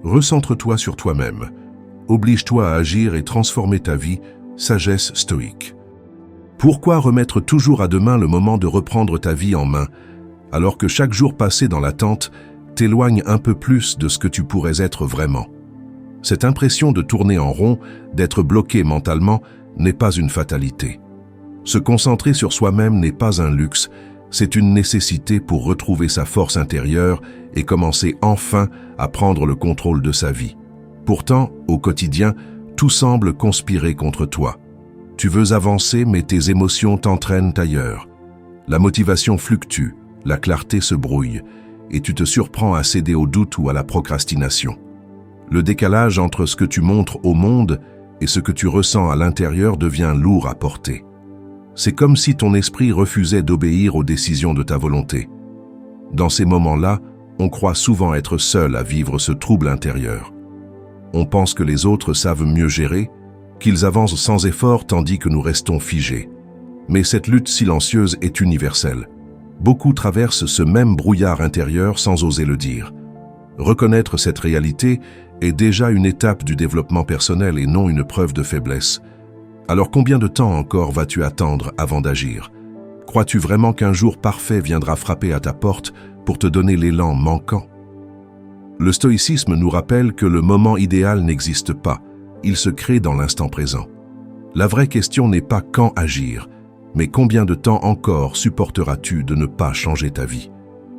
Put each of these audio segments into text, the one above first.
Recentre-toi sur toi-même. Oblige-toi à agir et transformer ta vie, sagesse stoïque. Pourquoi remettre toujours à demain le moment de reprendre ta vie en main, alors que chaque jour passé dans l'attente t'éloigne un peu plus de ce que tu pourrais être vraiment? Cette impression de tourner en rond, d'être bloqué mentalement, n'est pas une fatalité. Se concentrer sur soi-même n'est pas un luxe, c'est une nécessité pour retrouver sa force intérieure et commencer enfin à prendre le contrôle de sa vie. Pourtant, au quotidien, tout semble conspirer contre toi. Tu veux avancer, mais tes émotions t'entraînent ailleurs. La motivation fluctue, la clarté se brouille, et tu te surprends à céder au doute ou à la procrastination. Le décalage entre ce que tu montres au monde et ce que tu ressens à l'intérieur devient lourd à porter. C'est comme si ton esprit refusait d'obéir aux décisions de ta volonté. Dans ces moments-là, on croit souvent être seul à vivre ce trouble intérieur. On pense que les autres savent mieux gérer, qu'ils avancent sans effort tandis que nous restons figés. Mais cette lutte silencieuse est universelle. Beaucoup traversent ce même brouillard intérieur sans oser le dire. Reconnaître cette réalité est déjà une étape du développement personnel et non une preuve de faiblesse. Alors combien de temps encore vas-tu attendre avant d'agir? Crois-tu vraiment qu'un jour parfait viendra frapper à ta porte pour te donner l'élan manquant? Le stoïcisme nous rappelle que le moment idéal n'existe pas, il se crée dans l'instant présent. La vraie question n'est pas quand agir, mais combien de temps encore supporteras-tu de ne pas changer ta vie?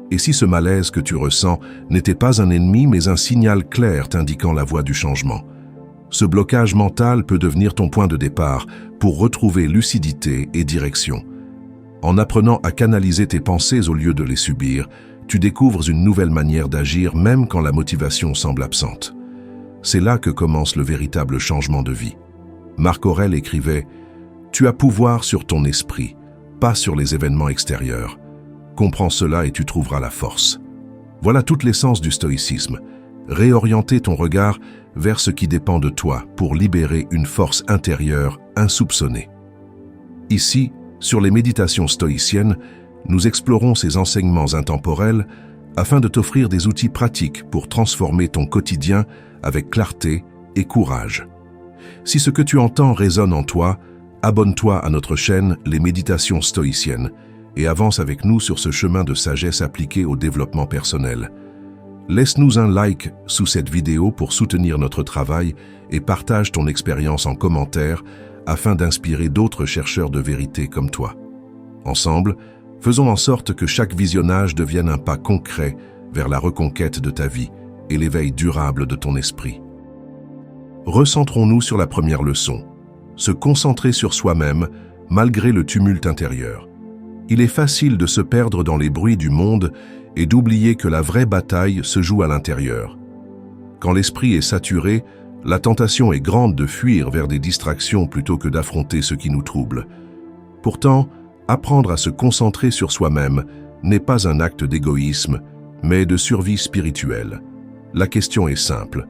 Et si ce malaise que tu ressens n'était pas un ennemi mais un signal clair t'indiquant la voie du changement? Ce blocage mental peut devenir ton point de départ pour retrouver lucidité et direction. En apprenant à canaliser tes pensées au lieu de les subir, tu découvres une nouvelle manière d'agir même quand la motivation semble absente. C'est là que commence le véritable changement de vie. Marc Aurèle écrivait « Tu as pouvoir sur ton esprit, pas sur les événements extérieurs. Comprends cela et tu trouveras la force. » Voilà toute l'essence du stoïcisme. Réorienter ton regard vers ce qui dépend de toi pour libérer une force intérieure insoupçonnée. Ici, sur les méditations stoïciennes, nous explorons ces enseignements intemporels afin de t'offrir des outils pratiques pour transformer ton quotidien avec clarté et courage. Si ce que tu entends résonne en toi, abonne-toi à notre chaîne Les Méditations Stoïciennes et avance avec nous sur ce chemin de sagesse appliquée au développement personnel. Laisse-nous un like sous cette vidéo pour soutenir notre travail et partage ton expérience en commentaire afin d'inspirer d'autres chercheurs de vérité comme toi. Ensemble, faisons en sorte que chaque visionnage devienne un pas concret vers la reconquête de ta vie et l'éveil durable de ton esprit. Recentrons-nous sur la première leçon. Se concentrer sur soi-même malgré le tumulte intérieur. Il est facile de se perdre dans les bruits du monde et d'oublier que la vraie bataille se joue à l'intérieur. Quand l'esprit est saturé, la tentation est grande de fuir vers des distractions plutôt que d'affronter ce qui nous trouble. Pourtant, apprendre à se concentrer sur soi-même n'est pas un acte d'égoïsme, mais de survie spirituelle. La question est simple.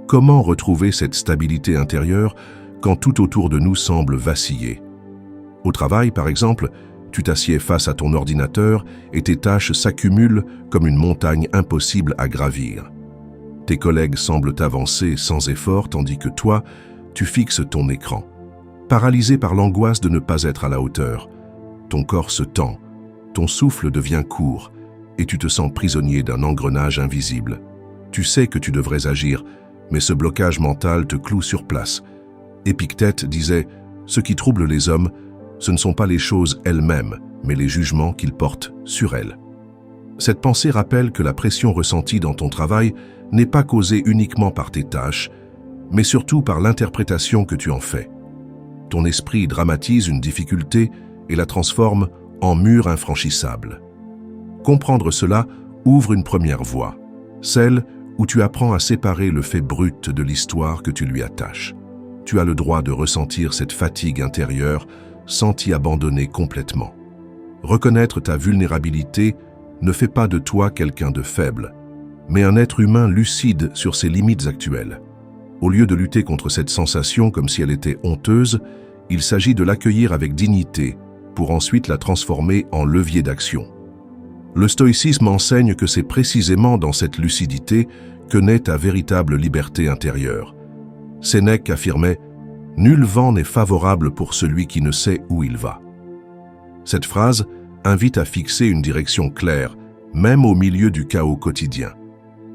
Comment retrouver cette stabilité intérieure quand tout autour de nous semble vaciller? Au travail, par exemple, tu t'assieds face à ton ordinateur et tes tâches s'accumulent comme une montagne impossible à gravir. Tes collègues semblent avancer sans effort tandis que toi, tu fixes ton écran. Paralysé par l'angoisse de ne pas être à la hauteur, ton corps se tend, ton souffle devient court et tu te sens prisonnier d'un engrenage invisible. Tu sais que tu devrais agir, mais ce blocage mental te cloue sur place. Épictète disait « Ce qui trouble les hommes, ce ne sont pas les choses elles-mêmes, mais les jugements qu'ils portent sur elles. » Cette pensée rappelle que la pression ressentie dans ton travail n'est pas causée uniquement par tes tâches, mais surtout par l'interprétation que tu en fais. Ton esprit dramatise une difficulté et la transforme en mur infranchissable. Comprendre cela ouvre une première voie, celle où tu apprends à séparer le fait brut de l'histoire que tu lui attaches. Tu as le droit de ressentir cette fatigue intérieure sans t'y abandonner complètement. Reconnaître ta vulnérabilité ne fait pas de toi quelqu'un de faible, mais un être humain lucide sur ses limites actuelles. Au lieu de lutter contre cette sensation comme si elle était honteuse, il s'agit de l'accueillir avec dignité pour ensuite la transformer en levier d'action. Le stoïcisme enseigne que c'est précisément dans cette lucidité que naît ta véritable liberté intérieure. Sénèque affirmait « Nul vent n'est favorable pour celui qui ne sait où il va ». Cette phrase invite à fixer une direction claire, même au milieu du chaos quotidien.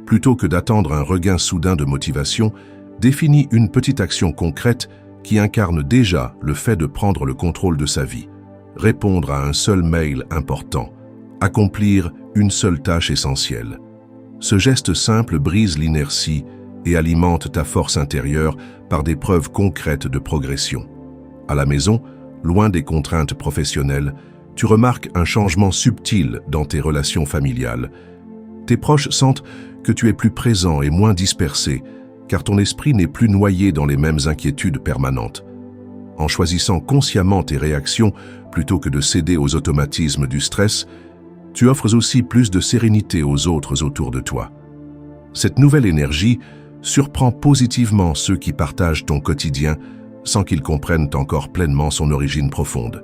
Plutôt que d'attendre un regain soudain de motivation, définis une petite action concrète qui incarne déjà le fait de prendre le contrôle de sa vie. Répondre à un seul mail important, accomplir une seule tâche essentielle. Ce geste simple brise l'inertie et alimente ta force intérieure par des preuves concrètes de progression. À la maison, loin des contraintes professionnelles, tu remarques un changement subtil dans tes relations familiales. Tes proches sentent que tu es plus présent et moins dispersé, car ton esprit n'est plus noyé dans les mêmes inquiétudes permanentes. En choisissant consciemment tes réactions plutôt que de céder aux automatismes du stress, tu offres aussi plus de sérénité aux autres autour de toi. Cette nouvelle énergie surprend positivement ceux qui partagent ton quotidien sans qu'ils comprennent encore pleinement son origine profonde.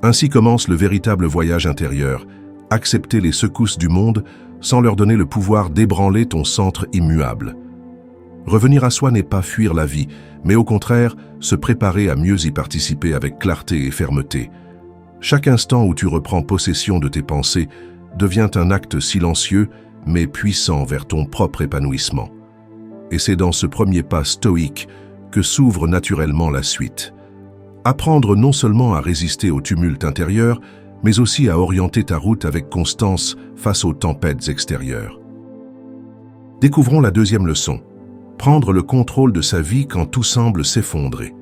Ainsi commence le véritable voyage intérieur, accepter les secousses du monde sans leur donner le pouvoir d'ébranler ton centre immuable. Revenir à soi n'est pas fuir la vie, mais au contraire, se préparer à mieux y participer avec clarté et fermeté. Chaque instant où tu reprends possession de tes pensées devient un acte silencieux, mais puissant vers ton propre épanouissement. Et c'est dans ce premier pas stoïque que s'ouvre naturellement la suite. Apprendre non seulement à résister au tumulte intérieur, mais aussi à orienter ta route avec constance face aux tempêtes extérieures. Découvrons la deuxième leçon. Prendre le contrôle de sa vie quand tout semble s'effondrer.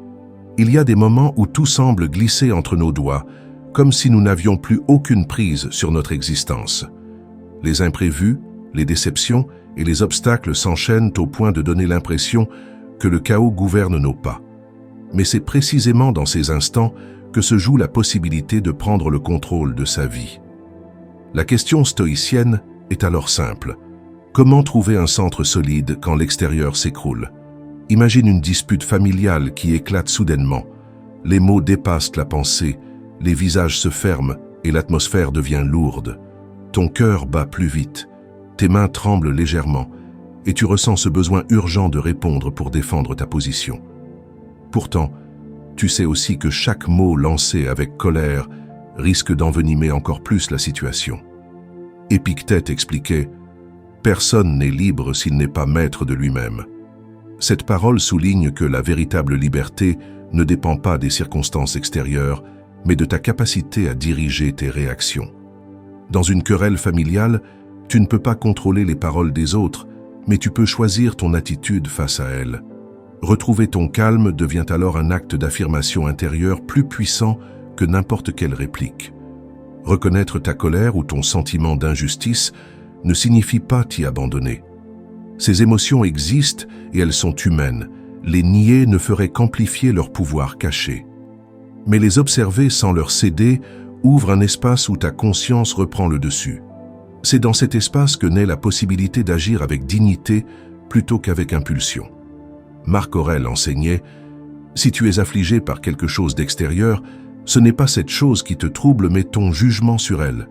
Il y a des moments où tout semble glisser entre nos doigts, comme si nous n'avions plus aucune prise sur notre existence. Les imprévus, les déceptions et les obstacles s'enchaînent au point de donner l'impression que le chaos gouverne nos pas. Mais c'est précisément dans ces instants que se joue la possibilité de prendre le contrôle de sa vie. La question stoïcienne est alors simple. Comment trouver un centre solide quand l'extérieur s'écroule? Imagine une dispute familiale qui éclate soudainement. Les mots dépassent la pensée, les visages se ferment et l'atmosphère devient lourde. Ton cœur bat plus vite, tes mains tremblent légèrement et tu ressens ce besoin urgent de répondre pour défendre ta position. Pourtant, tu sais aussi que chaque mot lancé avec colère risque d'envenimer encore plus la situation. Épictète expliquait « Personne n'est libre s'il n'est pas maître de lui-même ». Cette parole souligne que la véritable liberté ne dépend pas des circonstances extérieures, mais de ta capacité à diriger tes réactions. Dans une querelle familiale, tu ne peux pas contrôler les paroles des autres, mais tu peux choisir ton attitude face à elles. Retrouver ton calme devient alors un acte d'affirmation intérieure plus puissant que n'importe quelle réplique. Reconnaître ta colère ou ton sentiment d'injustice ne signifie pas t'y abandonner. Ces émotions existent et elles sont humaines. Les nier ne ferait qu'amplifier leur pouvoir caché. Mais les observer sans leur céder ouvre un espace où ta conscience reprend le dessus. C'est dans cet espace que naît la possibilité d'agir avec dignité plutôt qu'avec impulsion. Marc Aurèle enseignait « Si tu es affligé par quelque chose d'extérieur, ce n'est pas cette chose qui te trouble mais ton jugement sur elle. »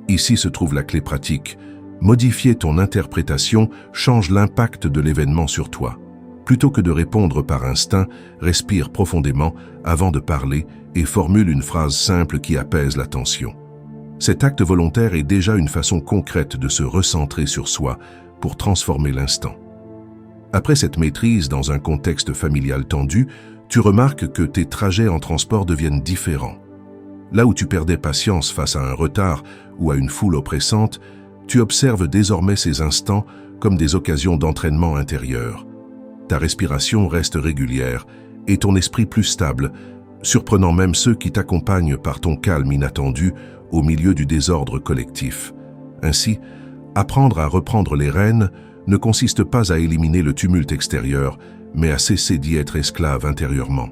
Ici se trouve la clé pratique. Modifier ton interprétation change l'impact de l'événement sur toi. Plutôt que de répondre par instinct, respire profondément avant de parler et formule une phrase simple qui apaise la tension. Cet acte volontaire est déjà une façon concrète de se recentrer sur soi pour transformer l'instant. Après cette maîtrise dans un contexte familial tendu, tu remarques que tes trajets en transport deviennent différents. Là où tu perdais patience face à un retard ou à une foule oppressante, tu observes désormais ces instants comme des occasions d'entraînement intérieur. Ta respiration reste régulière et ton esprit plus stable, surprenant même ceux qui t'accompagnent par ton calme inattendu au milieu du désordre collectif. Ainsi, apprendre à reprendre les rênes ne consiste pas à éliminer le tumulte extérieur, mais à cesser d'y être esclave intérieurement.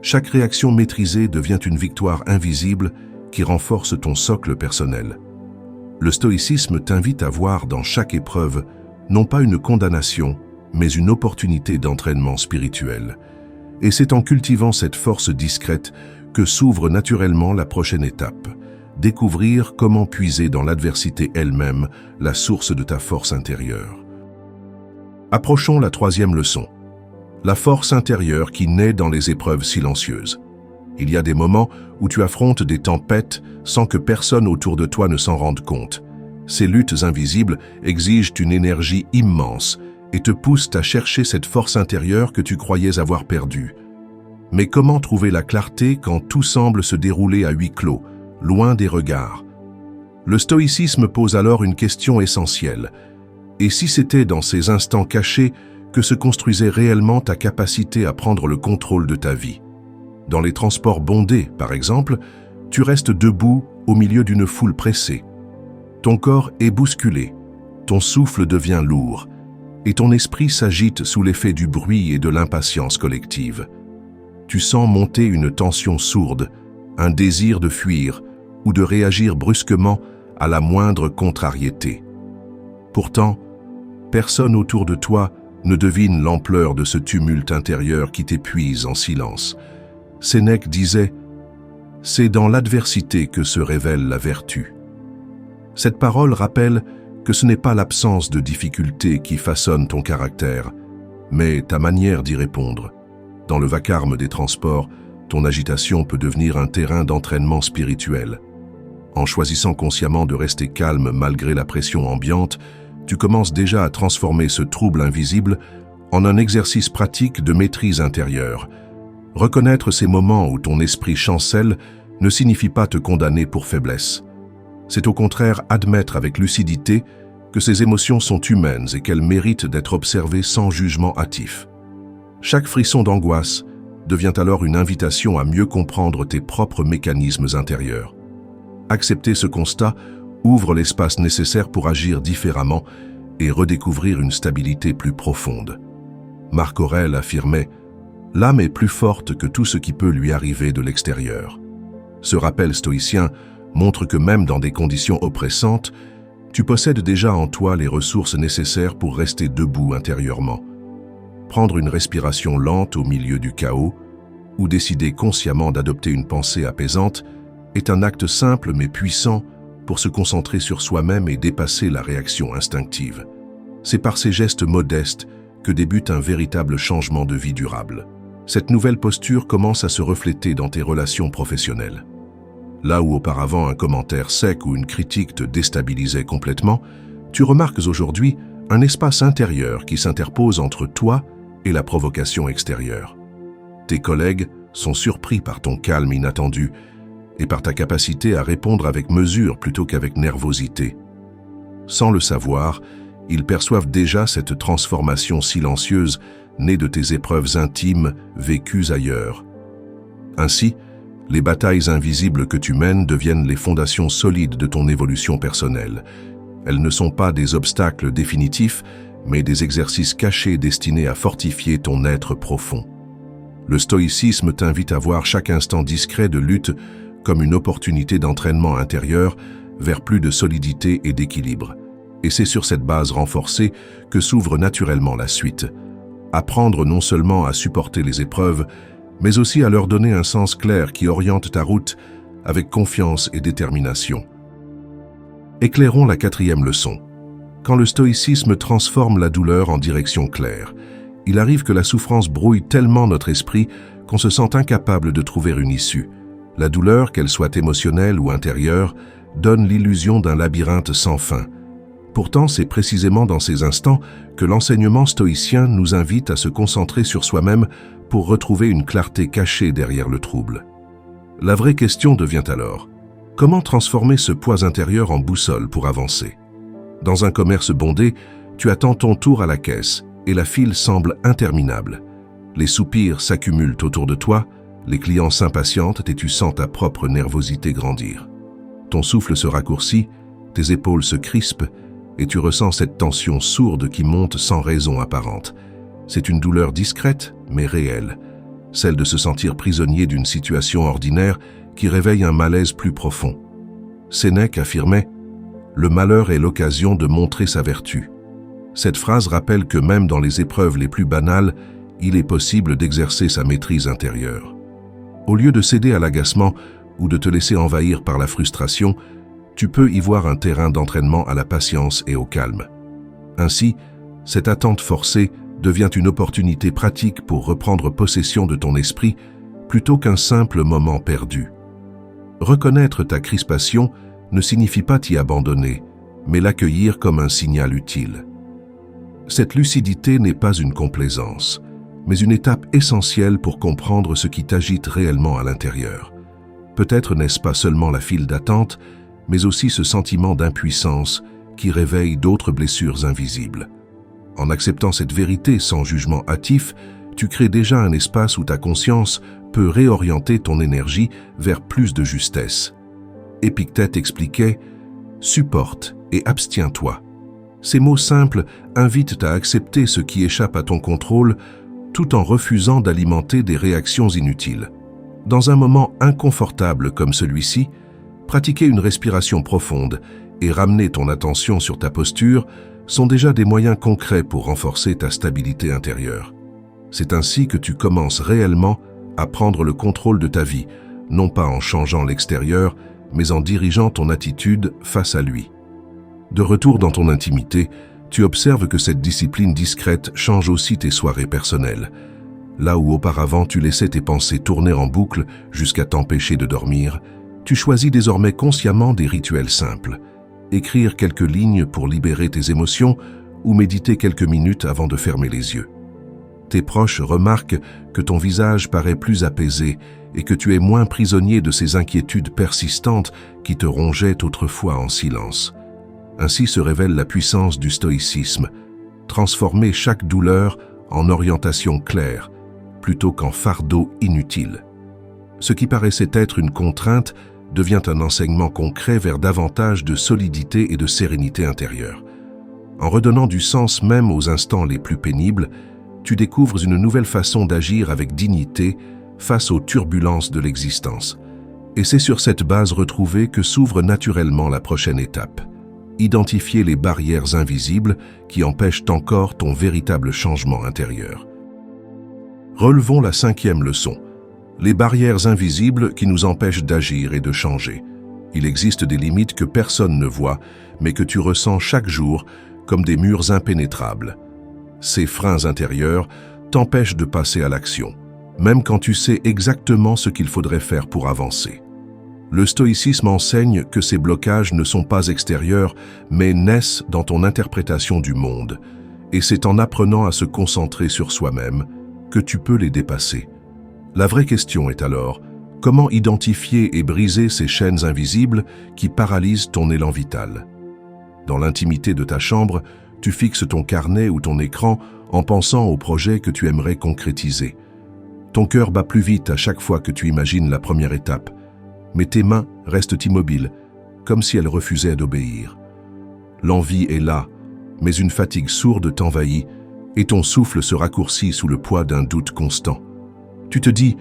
Chaque réaction maîtrisée devient une victoire invisible qui renforce ton socle personnel. Le stoïcisme t'invite à voir dans chaque épreuve non pas une condamnation, mais une opportunité d'entraînement spirituel. Et c'est en cultivant cette force discrète que s'ouvre naturellement la prochaine étape. Découvrir comment puiser dans l'adversité elle-même la source de ta force intérieure. Approchons la troisième leçon. La force intérieure qui naît dans les épreuves silencieuses. Il y a des moments où tu affrontes des tempêtes sans que personne autour de toi ne s'en rende compte. Ces luttes invisibles exigent une énergie immense et te poussent à chercher cette force intérieure que tu croyais avoir perdue. Mais comment trouver la clarté quand tout semble se dérouler à huis clos, loin des regards? Le stoïcisme pose alors une question essentielle. Et si c'était dans ces instants cachés que se construisait réellement ta capacité à prendre le contrôle de ta vie? Dans les transports bondés, par exemple, tu restes debout au milieu d'une foule pressée. Ton corps est bousculé, ton souffle devient lourd, et ton esprit s'agite sous l'effet du bruit et de l'impatience collective. Tu sens monter une tension sourde, un désir de fuir ou de réagir brusquement à la moindre contrariété. Pourtant, personne autour de toi ne devine l'ampleur de ce tumulte intérieur qui t'épuise en silence. Sénèque disait « C'est dans l'adversité que se révèle la vertu ». Cette parole rappelle que ce n'est pas l'absence de difficultés qui façonne ton caractère, mais ta manière d'y répondre. Dans le vacarme des transports, ton agitation peut devenir un terrain d'entraînement spirituel. En choisissant consciemment de rester calme malgré la pression ambiante, tu commences déjà à transformer ce trouble invisible en un exercice pratique de maîtrise intérieure. Reconnaître ces moments où ton esprit chancelle ne signifie pas te condamner pour faiblesse. C'est au contraire admettre avec lucidité que ces émotions sont humaines et qu'elles méritent d'être observées sans jugement hâtif. Chaque frisson d'angoisse devient alors une invitation à mieux comprendre tes propres mécanismes intérieurs. Accepter ce constat ouvre l'espace nécessaire pour agir différemment et redécouvrir une stabilité plus profonde. Marc Aurèle affirmait « L'âme est plus forte que tout ce qui peut lui arriver de l'extérieur ». Ce rappel stoïcien montre que même dans des conditions oppressantes, tu possèdes déjà en toi les ressources nécessaires pour rester debout intérieurement. Prendre une respiration lente au milieu du chaos ou décider consciemment d'adopter une pensée apaisante est un acte simple mais puissant pour se concentrer sur soi-même et dépasser la réaction instinctive. C'est par ces gestes modestes que débute un véritable changement de vie durable. Cette nouvelle posture commence à se refléter dans tes relations professionnelles. Là où auparavant un commentaire sec ou une critique te déstabilisait complètement, tu remarques aujourd'hui un espace intérieur qui s'interpose entre toi et la provocation extérieure. Tes collègues sont surpris par ton calme inattendu et par ta capacité à répondre avec mesure plutôt qu'avec nervosité. Sans le savoir, ils perçoivent déjà cette transformation silencieuse née de tes épreuves intimes vécues ailleurs. Ainsi, les batailles invisibles que tu mènes deviennent les fondations solides de ton évolution personnelle. Elles ne sont pas des obstacles définitifs, mais des exercices cachés destinés à fortifier ton être profond. Le stoïcisme t'invite à voir chaque instant discret de lutte comme une opportunité d'entraînement intérieur vers plus de solidité et d'équilibre. Et c'est sur cette base renforcée que s'ouvre naturellement la suite. Apprendre non seulement à supporter les épreuves, mais aussi à leur donner un sens clair qui oriente ta route avec confiance et détermination. Éclairons la quatrième leçon. Quand le stoïcisme transforme la douleur en direction claire, il arrive que la souffrance brouille tellement notre esprit qu'on se sent incapable de trouver une issue. La douleur, qu'elle soit émotionnelle ou intérieure, donne l'illusion d'un labyrinthe sans fin. Pourtant, c'est précisément dans ces instants que l'enseignement stoïcien nous invite à se concentrer sur soi-même pour retrouver une clarté cachée derrière le trouble. La vraie question devient alors, comment transformer ce poids intérieur en boussole pour avancer? Dans un commerce bondé, tu attends ton tour à la caisse et la file semble interminable. Les soupirs s'accumulent autour de toi, les clients s'impatientent et tu sens ta propre nervosité grandir. Ton souffle se raccourcit, tes épaules se crispent et tu ressens cette tension sourde qui monte sans raison apparente. C'est une douleur discrète, mais réelle, celle de se sentir prisonnier d'une situation ordinaire qui réveille un malaise plus profond. Sénèque affirmait « Le malheur est l'occasion de montrer sa vertu ». Cette phrase rappelle que même dans les épreuves les plus banales, il est possible d'exercer sa maîtrise intérieure. Au lieu de céder à l'agacement ou de te laisser envahir par la frustration, tu peux y voir un terrain d'entraînement à la patience et au calme. Ainsi, Cette attente forcée devient une opportunité pratique pour reprendre possession de ton esprit plutôt qu'un simple moment perdu. Reconnaître ta crispation ne signifie pas t'y abandonner, mais l'accueillir comme un signal utile. Cette lucidité n'est pas une complaisance, mais une étape essentielle pour comprendre ce qui t'agite réellement à l'intérieur. Peut-être n'est-ce pas seulement la file d'attente, mais aussi ce sentiment d'impuissance qui réveille d'autres blessures invisibles. En acceptant cette vérité sans jugement hâtif, tu crées déjà un espace où ta conscience peut réorienter ton énergie vers plus de justesse. Épictète expliquait « Supporte et abstiens-toi ». Ces mots simples invitent à accepter ce qui échappe à ton contrôle tout en refusant d'alimenter des réactions inutiles. Dans un moment inconfortable comme celui-ci, pratiquer une respiration profonde et ramener ton attention sur ta posture sont déjà des moyens concrets pour renforcer ta stabilité intérieure. C'est ainsi que tu commences réellement à prendre le contrôle de ta vie, non pas en changeant l'extérieur, mais en dirigeant ton attitude face à lui. De retour dans ton intimité, tu observes que cette discipline discrète change aussi tes soirées personnelles. Là où auparavant tu laissais tes pensées tourner en boucle jusqu'à t'empêcher de dormir, tu choisis désormais consciemment des rituels simples. Écrire quelques lignes pour libérer tes émotions ou méditer quelques minutes avant de fermer les yeux. Tes proches remarquent que ton visage paraît plus apaisé et que tu es moins prisonnier de ces inquiétudes persistantes qui te rongeaient autrefois en silence. Ainsi se révèle la puissance du stoïcisme, transformer chaque douleur en orientation claire, plutôt qu'en fardeau inutile. Ce qui paraissait être une contrainte devient un enseignement concret vers davantage de solidité et de sérénité intérieure. En redonnant du sens même aux instants les plus pénibles, tu découvres une nouvelle façon d'agir avec dignité face aux turbulences de l'existence. Et c'est sur cette base retrouvée que s'ouvre naturellement la prochaine étape. Identifier les barrières invisibles qui empêchent encore ton véritable changement intérieur. Relevons la 5e leçon. Les barrières invisibles qui nous empêchent d'agir et de changer. Il existe des limites que personne ne voit, mais que tu ressens chaque jour comme des murs impénétrables. Ces freins intérieurs t'empêchent de passer à l'action, même quand tu sais exactement ce qu'il faudrait faire pour avancer. Le stoïcisme enseigne que ces blocages ne sont pas extérieurs, mais naissent dans ton interprétation du monde. Et c'est en apprenant à se concentrer sur soi-même que tu peux les dépasser. La vraie question est alors, comment identifier et briser ces chaînes invisibles qui paralysent ton élan vital? Dans l'intimité de ta chambre, tu fixes ton carnet ou ton écran en pensant au projet que tu aimerais concrétiser. Ton cœur bat plus vite à chaque fois que tu imagines la première étape, mais tes mains restent immobiles, comme si elles refusaient d'obéir. L'envie est là, mais une fatigue sourde t'envahit et ton souffle se raccourcit sous le poids d'un doute constant. Tu te dis,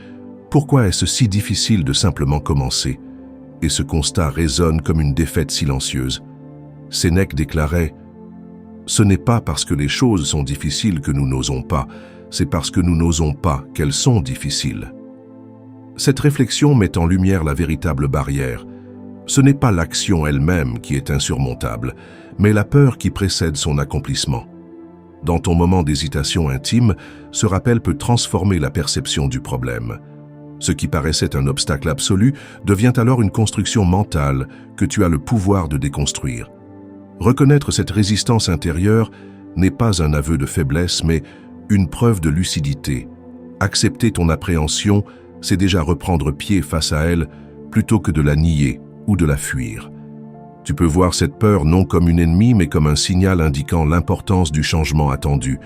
pourquoi est-ce si difficile de simplement commencer? Et ce constat résonne comme une défaite silencieuse. Sénèque déclarait, « Ce n'est pas parce que les choses sont difficiles que nous n'osons pas, c'est parce que nous n'osons pas qu'elles sont difficiles. » Cette réflexion met en lumière la véritable barrière. Ce n'est pas l'action elle-même qui est insurmontable, mais la peur qui précède son accomplissement. Dans ton moment d'hésitation intime, ce rappel peut transformer la perception du problème. Ce qui paraissait un obstacle absolu devient alors une construction mentale que tu as le pouvoir de déconstruire. Reconnaître cette résistance intérieure n'est pas un aveu de faiblesse, mais une preuve de lucidité. Accepter ton appréhension, c'est déjà reprendre pied face à elle plutôt que de la nier ou de la fuir. Tu peux voir cette peur non comme une ennemie, mais comme un signal indiquant l'importance du changement attendu.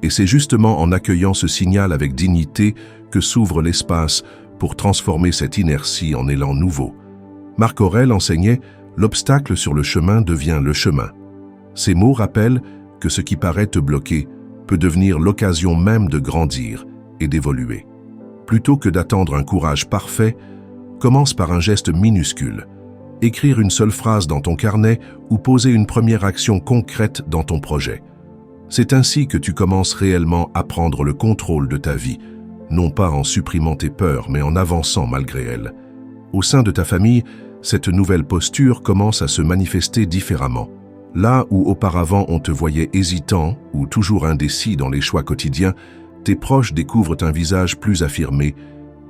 Et c'est justement en accueillant ce signal avec dignité que s'ouvre l'espace pour transformer cette inertie en élan nouveau. Marc Aurèle enseignait « L'obstacle sur le chemin devient le chemin ». Ces mots rappellent que ce qui paraît te bloquer peut devenir l'occasion même de grandir et d'évoluer. Plutôt que d'attendre un courage parfait, commence par un geste minuscule. Écrire une seule phrase dans ton carnet ou poser une première action concrète dans ton projet. C'est ainsi que tu commences réellement à prendre le contrôle de ta vie, non pas en supprimant tes peurs, mais en avançant malgré elles. Au sein de ta famille, cette nouvelle posture commence à se manifester différemment. Là où auparavant on te voyait hésitant ou toujours indécis dans les choix quotidiens, tes proches découvrent un visage plus affirmé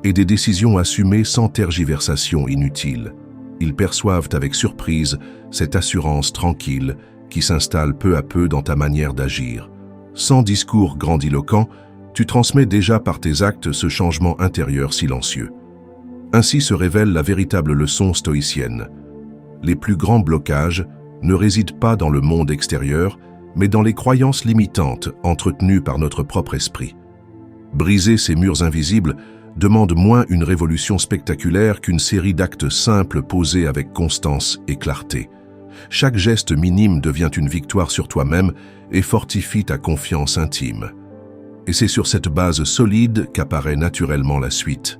et des décisions assumées sans tergiversation inutile. Ils perçoivent avec surprise cette assurance tranquille qui s'installe peu à peu dans ta manière d'agir. Sans discours grandiloquent, tu transmets déjà par tes actes ce changement intérieur silencieux. Ainsi se révèle la véritable leçon stoïcienne. Les plus grands blocages ne résident pas dans le monde extérieur, mais dans les croyances limitantes entretenues par notre propre esprit. Briser ces murs invisibles demande moins une révolution spectaculaire qu'une série d'actes simples posés avec constance et clarté. Chaque geste minime devient une victoire sur toi-même et fortifie ta confiance intime. Et c'est sur cette base solide qu'apparaît naturellement la suite.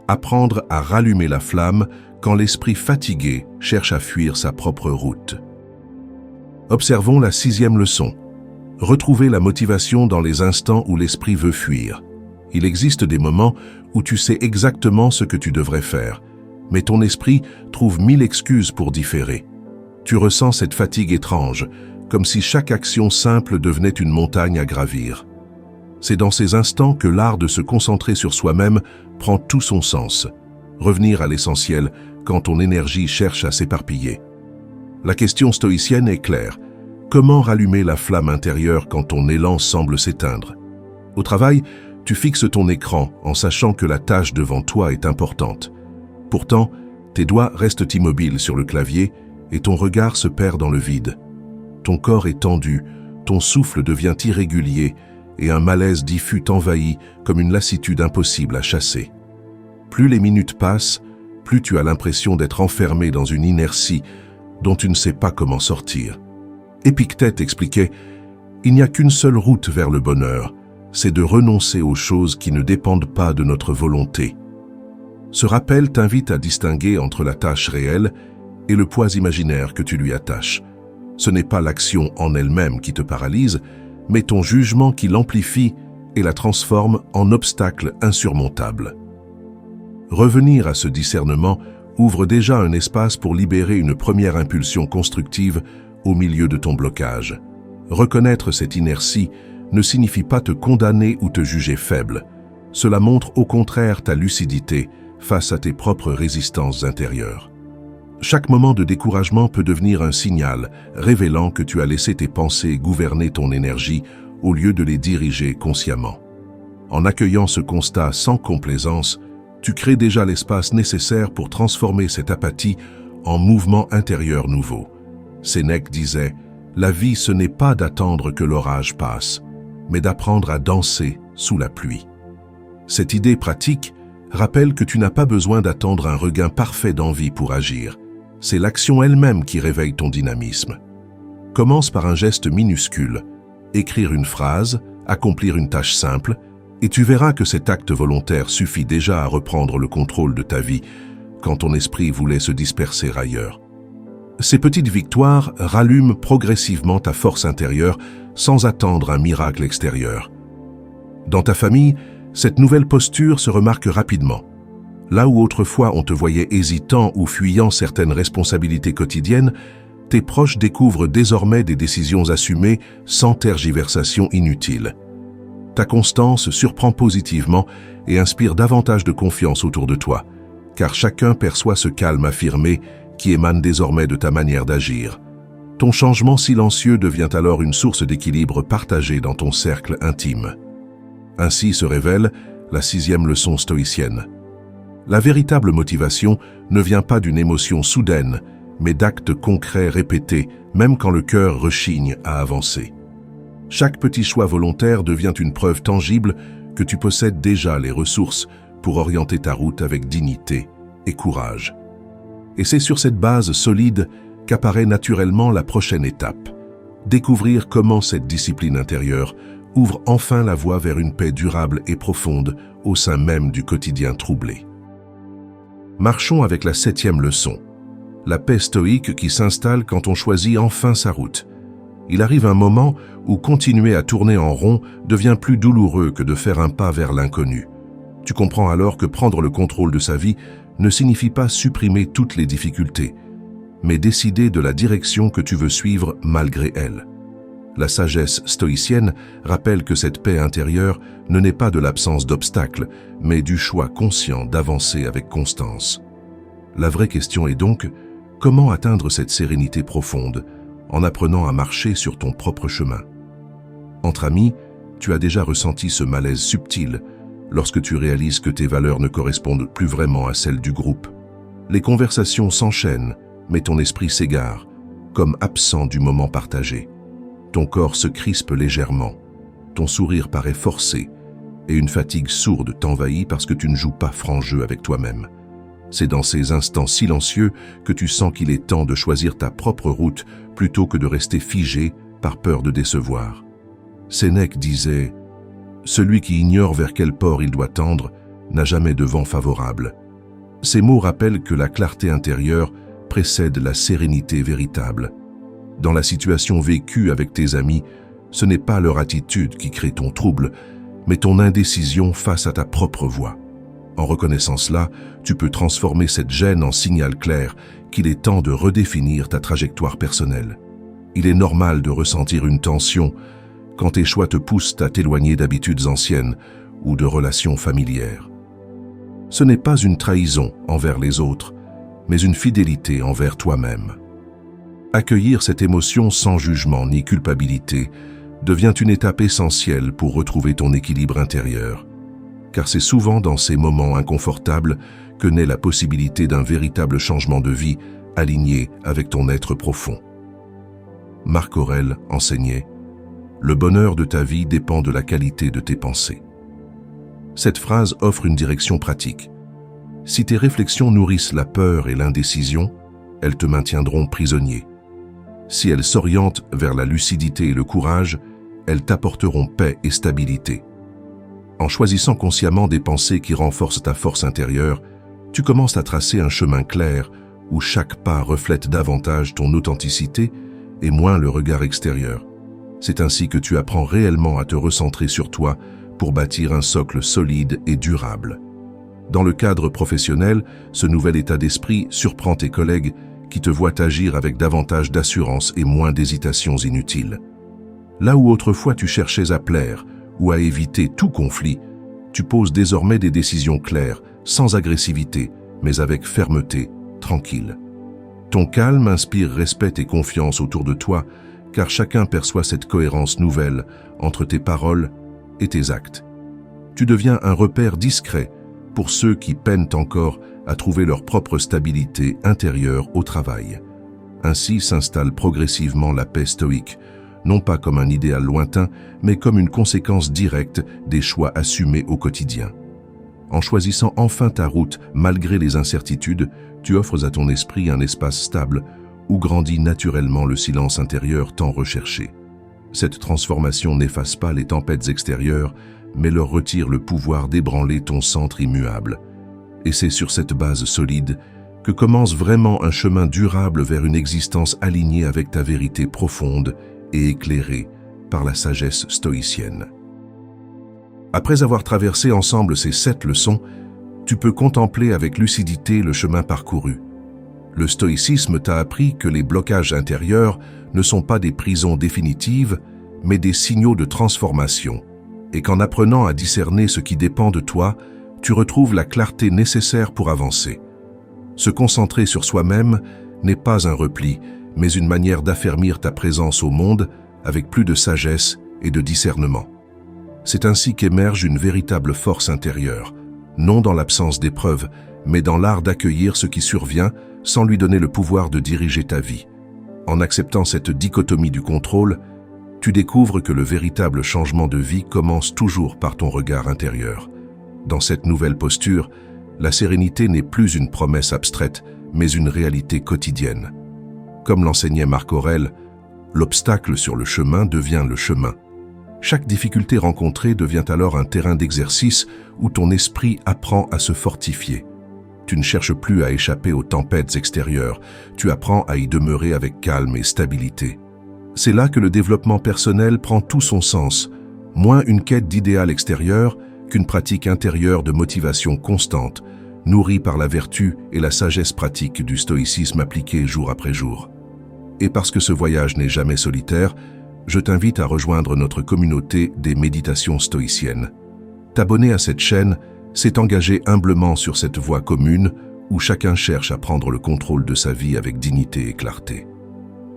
Apprendre à rallumer la flamme quand l'esprit fatigué cherche à fuir sa propre route. Observons la 6e leçon. Retrouver la motivation dans les instants où l'esprit veut fuir. Il existe des moments où tu sais exactement ce que tu devrais faire, mais ton esprit trouve 1000 excuses pour différer. Tu ressens cette fatigue étrange, comme si chaque action simple devenait une montagne à gravir. C'est dans ces instants que l'art de se concentrer sur soi-même prend tout son sens. Revenir à l'essentiel quand ton énergie cherche à s'éparpiller. La question stoïcienne est claire. Comment rallumer la flamme intérieure quand ton élan semble s'éteindre? Au travail, tu fixes ton écran en sachant que la tâche devant toi est importante. Pourtant, tes doigts restent immobiles sur le clavier et ton regard se perd dans le vide. Ton corps est tendu, ton souffle devient irrégulier et un malaise diffus t'envahit comme une lassitude impossible à chasser. Plus les minutes passent, plus tu as l'impression d'être enfermé dans une inertie dont tu ne sais pas comment sortir. Épictète expliquait « Il n'y a qu'une seule route vers le bonheur, c'est de renoncer aux choses qui ne dépendent pas de notre volonté. » Ce rappel t'invite à distinguer entre la tâche réelle et le poids imaginaire que tu lui attaches. Ce n'est pas l'action en elle-même qui te paralyse, mais ton jugement qui l'amplifie et la transforme en obstacle insurmontable. Revenir à ce discernement ouvre déjà un espace pour libérer une première impulsion constructive au milieu de ton blocage. Reconnaître cette inertie ne signifie pas te condamner ou te juger faible. Cela montre au contraire ta lucidité face à tes propres résistances intérieures. Chaque moment de découragement peut devenir un signal révélant que tu as laissé tes pensées gouverner ton énergie au lieu de les diriger consciemment. En accueillant ce constat sans complaisance, tu crées déjà l'espace nécessaire pour transformer cette apathie en mouvement intérieur nouveau. Sénèque disait « La vie, ce n'est pas d'attendre que l'orage passe, mais d'apprendre à danser sous la pluie. » Cette idée pratique rappelle que tu n'as pas besoin d'attendre un regain parfait d'envie pour agir. C'est l'action elle-même qui réveille ton dynamisme. Commence par un geste minuscule, écrire une phrase, accomplir une tâche simple, et tu verras que cet acte volontaire suffit déjà à reprendre le contrôle de ta vie quand ton esprit voulait se disperser ailleurs. Ces petites victoires rallument progressivement ta force intérieure sans attendre un miracle extérieur. Dans ta famille, cette nouvelle posture se remarque rapidement. Là où autrefois on te voyait hésitant ou fuyant certaines responsabilités quotidiennes, tes proches découvrent désormais des décisions assumées sans tergiversation inutile. Ta constance surprend positivement et inspire davantage de confiance autour de toi, car chacun perçoit ce calme affirmé qui émane désormais de ta manière d'agir. Ton changement silencieux devient alors une source d'équilibre partagée dans ton cercle intime. Ainsi se révèle la 6e leçon stoïcienne. La véritable motivation ne vient pas d'une émotion soudaine, mais d'actes concrets répétés, même quand le cœur rechigne à avancer. Chaque petit choix volontaire devient une preuve tangible que tu possèdes déjà les ressources pour orienter ta route avec dignité et courage. Et c'est sur cette base solide qu'apparaît naturellement la prochaine étape. Découvrir comment cette discipline intérieure ouvre enfin la voie vers une paix durable et profonde au sein même du quotidien troublé. Marchons avec la 7e leçon. La paix stoïque qui s'installe quand on choisit enfin sa route. Il arrive un moment où continuer à tourner en rond devient plus douloureux que de faire un pas vers l'inconnu. Tu comprends alors que prendre le contrôle de sa vie ne signifie pas supprimer toutes les difficultés, mais décider de la direction que tu veux suivre malgré elle. La sagesse stoïcienne rappelle que cette paix intérieure ne naît pas de l'absence d'obstacles, mais du choix conscient d'avancer avec constance. La vraie question est donc, comment atteindre cette sérénité profonde en apprenant à marcher sur ton propre chemin? Entre amis, tu as déjà ressenti ce malaise subtil lorsque tu réalises que tes valeurs ne correspondent plus vraiment à celles du groupe. Les conversations s'enchaînent, mais ton esprit s'égare, comme absent du moment partagé. Ton corps se crispe légèrement, ton sourire paraît forcé, et une fatigue sourde t'envahit parce que tu ne joues pas franc jeu avec toi-même. C'est dans ces instants silencieux que tu sens qu'il est temps de choisir ta propre route plutôt que de rester figé par peur de décevoir. Sénèque disait « Celui qui ignore vers quel port il doit tendre n'a jamais de vent favorable ». Ces mots rappellent que la clarté intérieure précède la sérénité véritable. Dans la situation vécue avec tes amis, ce n'est pas leur attitude qui crée ton trouble, mais ton indécision face à ta propre voix. En reconnaissant cela, tu peux transformer cette gêne en signal clair qu'il est temps de redéfinir ta trajectoire personnelle. Il est normal de ressentir une tension quand tes choix te poussent à t'éloigner d'habitudes anciennes ou de relations familières. Ce n'est pas une trahison envers les autres, mais une fidélité envers toi-même. Accueillir cette émotion sans jugement ni culpabilité devient une étape essentielle pour retrouver ton équilibre intérieur, car c'est souvent dans ces moments inconfortables que naît la possibilité d'un véritable changement de vie aligné avec ton être profond. Marc Aurèle enseignait « Le bonheur de ta vie dépend de la qualité de tes pensées ». Cette phrase offre une direction pratique. Si tes réflexions nourrissent la peur et l'indécision, elles te maintiendront prisonnier. Si elles s'orientent vers la lucidité et le courage, elles t'apporteront paix et stabilité. En choisissant consciemment des pensées qui renforcent ta force intérieure, tu commences à tracer un chemin clair où chaque pas reflète davantage ton authenticité et moins le regard extérieur. C'est ainsi que tu apprends réellement à te recentrer sur toi pour bâtir un socle solide et durable. Dans le cadre professionnel, ce nouvel état d'esprit surprend tes collègues qui te voient agir avec davantage d'assurance et moins d'hésitations inutiles. Là où autrefois tu cherchais à plaire ou à éviter tout conflit, tu poses désormais des décisions claires, sans agressivité, mais avec fermeté, tranquille. Ton calme inspire respect et confiance autour de toi, car chacun perçoit cette cohérence nouvelle entre tes paroles et tes actes. Tu deviens un repère discret pour ceux qui peinent encore à trouver leur propre stabilité intérieure au travail. Ainsi s'installe progressivement la paix stoïque, non pas comme un idéal lointain, mais comme une conséquence directe des choix assumés au quotidien. En choisissant enfin ta route malgré les incertitudes, tu offres à ton esprit un espace stable où grandit naturellement le silence intérieur tant recherché. Cette transformation n'efface pas les tempêtes extérieures, mais leur retire le pouvoir d'ébranler ton centre immuable. Et c'est sur cette base solide que commence vraiment un chemin durable vers une existence alignée avec ta vérité profonde et éclairée par la sagesse stoïcienne. Après avoir traversé ensemble ces 7 leçons, tu peux contempler avec lucidité le chemin parcouru. Le stoïcisme t'a appris que les blocages intérieurs ne sont pas des prisons définitives, mais des signaux de transformation, et qu'en apprenant à discerner ce qui dépend de toi, tu retrouves la clarté nécessaire pour avancer. Se concentrer sur soi-même n'est pas un repli, mais une manière d'affermir ta présence au monde avec plus de sagesse et de discernement. C'est ainsi qu'émerge une véritable force intérieure, non dans l'absence d'épreuves, mais dans l'art d'accueillir ce qui survient sans lui donner le pouvoir de diriger ta vie. En acceptant cette dichotomie du contrôle, tu découvres que le véritable changement de vie commence toujours par ton regard intérieur. Dans cette nouvelle posture, la sérénité n'est plus une promesse abstraite, mais une réalité quotidienne. Comme l'enseignait Marc Aurèle, l'obstacle sur le chemin devient le chemin. Chaque difficulté rencontrée devient alors un terrain d'exercice où ton esprit apprend à se fortifier. Tu ne cherches plus à échapper aux tempêtes extérieures, tu apprends à y demeurer avec calme et stabilité. C'est là que le développement personnel prend tout son sens, moins une quête d'idéal extérieur qu'une pratique intérieure de motivation constante, nourri par la vertu et la sagesse pratique du stoïcisme appliqué jour après jour. Et parce que ce voyage n'est jamais solitaire, je t'invite à rejoindre notre communauté des méditations stoïciennes. T'abonner à cette chaîne, c'est t'engager humblement sur cette voie commune où chacun cherche à prendre le contrôle de sa vie avec dignité et clarté.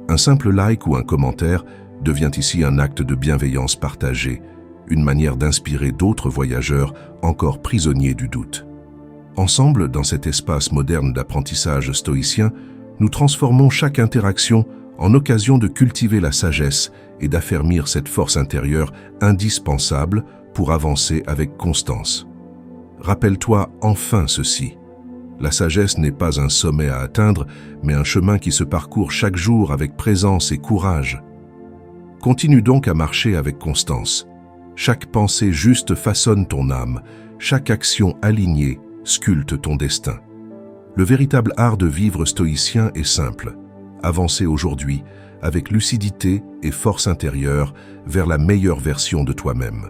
Un simple like ou un commentaire devient ici un acte de bienveillance partagée, une manière d'inspirer d'autres voyageurs encore prisonniers du doute. Ensemble, dans cet espace moderne d'apprentissage stoïcien, nous transformons chaque interaction en occasion de cultiver la sagesse et d'affermir cette force intérieure indispensable pour avancer avec constance. Rappelle-toi enfin ceci. La sagesse n'est pas un sommet à atteindre, mais un chemin qui se parcourt chaque jour avec présence et courage. Continue donc à marcher avec constance. Chaque pensée juste façonne ton âme, chaque action alignée sculpte ton destin. Le véritable art de vivre stoïcien est simple. Avancer aujourd'hui avec lucidité et force intérieure vers la meilleure version de toi-même.